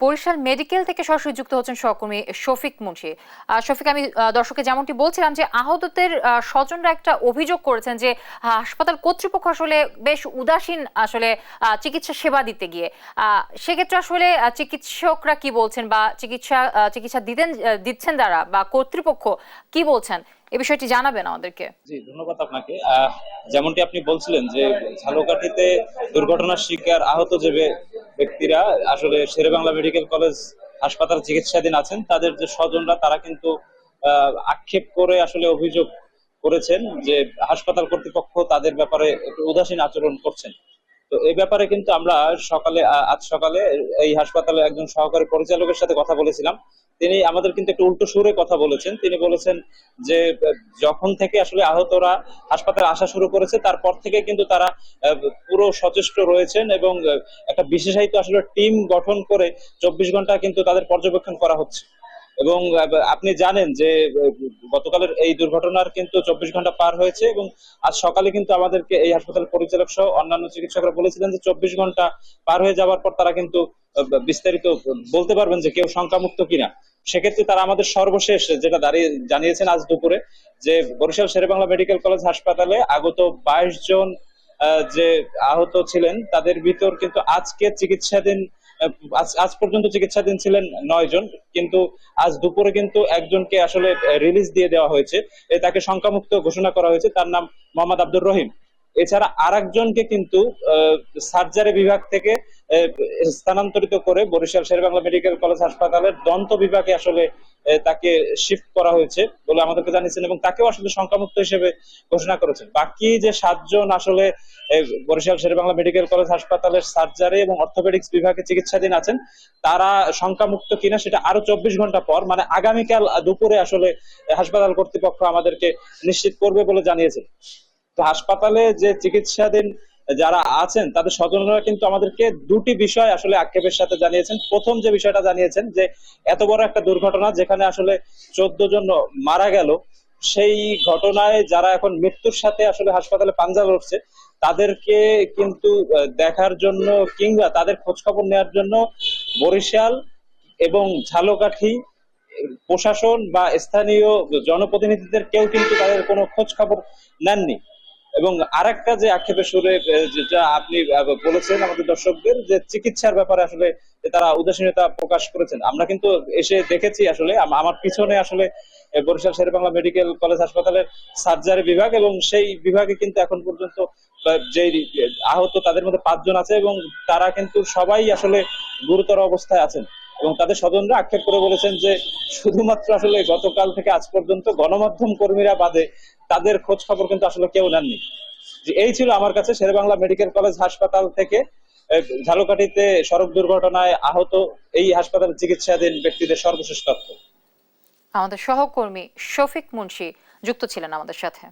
Barishal medical থেকে সরাসরি যুক্ত হচ্ছেন সহকর্মী শফিক মুন্সি। শফিক, আমি দর্শককে যেমনটি বলছিলাম যে আহতদের স্বজনরা একটা অভিযোগ করেছেন যে হাসপাতাল কর্তৃপক্ষ আসলে বেশ উদাসীন আসলে চিকিৎসা সেবা দিতে গিয়ে। সেক্ষেত্রে আসলে চিকিৎসকরা কি বলছেন বা চিকিৎসা দিচ্ছেন যারা বা কর্তৃপক্ষ কি বলছেন, এই বিষয়টি জানাবেন আমাদেরকে। জি, ধন্যবাদ আপনাকে। যেমনটি আপনি বলছিলেন যে ঝালকাঠিতে দুর্ঘটনার শিকার আহত যে ব্যক্তিরা আসলে শেরেবাংলা মেডিকেল কলেজ হাসপাতাল চিকিৎসাধীন আছেন, তাদের যে স্বজনরা তারা কিন্তু আক্ষেপ করে আসলে অভিযোগ করেছেন যে হাসপাতাল কর্তৃপক্ষ তাদের ব্যাপারে একটু উদাসীন আচরণ করছেন। তো এই ব্যাপারে কিন্তু আমরা আজ সকালে এই হাসপাতালে একজন সহকারী পরিচালকের সাথে কথা বলেছিলাম। তিনি আমাদের কিন্তু একটু উল্টো সুরে কথা বলেছেন। তিনি বলেছেন যে যখন থেকে আসলে আহতরা হাসপাতালে আসা শুরু করেছে তারপর থেকে কিন্তু তারা পুরো সচেষ্ট রয়েছেন এবং একটা বিশেষায়িত আসলে টিম গঠন করে 24 ঘন্টা কিন্তু তাদের পর্যবেক্ষণ করা হচ্ছে। এবং আপনি জানেন যে গতকালের এই দুর্ঘটনার কিন্তু 24 ঘন্টা পার হয়েছে এবং আজ সকালে কিন্তু আমাদেরকে এই হাসপাতাল পরিচালক সহ অন্যান্য চিকিৎসকরা বলেছিলেন যে 24 ঘন্টা পার হয়ে যাওয়ার পর তারা কিন্তু বিস্তারিত বলতে পারবেন যে কেউ শঙ্কামুক্ত কিনা। সেক্ষেত্রে তারা আমাদের সর্বশেষ যেটা জানিয়েছেন আজ দুপুরে যে বরিশাল শেরেবাংলা মেডিকেল কলেজ হাসপাতালে আগত 22 জন যে আহত ছিলেন তাদের ভিতর কিন্তু আজ পর্যন্ত চিকিৎসাধীন ছিলেন 9 জন, কিন্তু আজ দুপুরে কিন্তু একজনকে আসলে রিলিজ দিয়ে দেওয়া হয়েছে, তাকে শঙ্কামুক্ত ঘোষণা করা হয়েছে, তার নাম মোহাম্মদ আব্দুর রহিম। এছাড়া আরেকজনকে কিন্তু সার্জারি বিভাগ থেকে স্থানান্তরিত করে বরিশাল শেরেবাংলা মেডিকেল কলেজ হাসপাতালের দন্ত বিভাগে আসলে তাকে শিফট করা হয়েছে বলে আমাদেরকে জানিয়েছেন এবং তাকেও আসলে শঙ্কামুক্ত হিসেবে ঘোষণা করেছেন। বাকি যে 7 জন আসলে বরিশাল শেরেবাংলা মেডিকেল কলেজ হাসপাতালের সার্জারি এবং অর্থোপেডিক্স বিভাগে চিকিৎসাধীন আছেন, তারা শঙ্কামুক্ত কিনা সেটা আরো 24 ঘন্টা পর মানে আগামীকাল দুপুরে আসলে হাসপাতাল কর্তৃপক্ষ আমাদেরকে নিশ্চিত করবে বলে জানিয়েছে। তো হাসপাতালে যে চিকিৎসাধীন যারা আছেন তাদের স্বজনরা কিন্তু আমাদেরকে দুটি বিষয় আসলে আক্ষেপের সাথে জানিয়েছেন। প্রথম যে বিষয়টা জানিয়েছেন যে এত বড় একটা দুর্ঘটনা যেখানে আসলে 14 জন মারা গেল, সেই ঘটনায় যারা এখন মৃত্যুর সাথে আসলে হাসপাতালে পাঞ্জা লড়ছে তাদেরকে কিন্তু দেখার জন্য কিংবা তাদের খোঁজ খবর নেওয়ার জন্য বরিশাল এবং ঝালকাঠি প্রশাসন বা স্থানীয় জনপ্রতিনিধিদের কেউ কিন্তু তাদের কোনো খোঁজ খবর নেননি। এবং আরেকটা যে আক্ষেপের সুরে যেটা আপনি বলেছেন আমাদের দর্শকদের যে চিকিৎসার ব্যাপারে আসলে তারা উদাসীনতা প্রকাশ করেছেন, আমরা কিন্তু এসে দেখেছি আসলে আমার পিছনে আসলে বরিশাল শেরেবাংলা মেডিকেল কলেজ হাসপাতালের সার্জারি বিভাগ এবং সেই বিভাগে কিন্তু এখন পর্যন্ত যে আহত তাদের মধ্যে 5 জন আছে এবং তারা কিন্তু সবাই আসলে গুরুতর অবস্থায় আছেন এবং তাদের স্বজনরা আক্ষেপ করে বলেছেন যে শুধুমাত্র আসলে গতকাল থেকে আজ পর্যন্ত গণমাধ্যম কর্মীরা বাদে তাদের খোঁজ খবর কিন্তু আসলে কেউ নেননি। যে এই ছিল আমার কাছে শেরেবাংলা মেডিকেল কলেজ হাসপাতাল থেকে ঝালকাঠিতে সড়ক দুর্ঘটনায় আহত এই হাসপাতালে চিকিৎসাধীন ব্যক্তিদের সর্বশেষ তথ্য। আমাদের সহকর্মী শফিক মুন্সি যুক্ত ছিলেন আমাদের সাথে।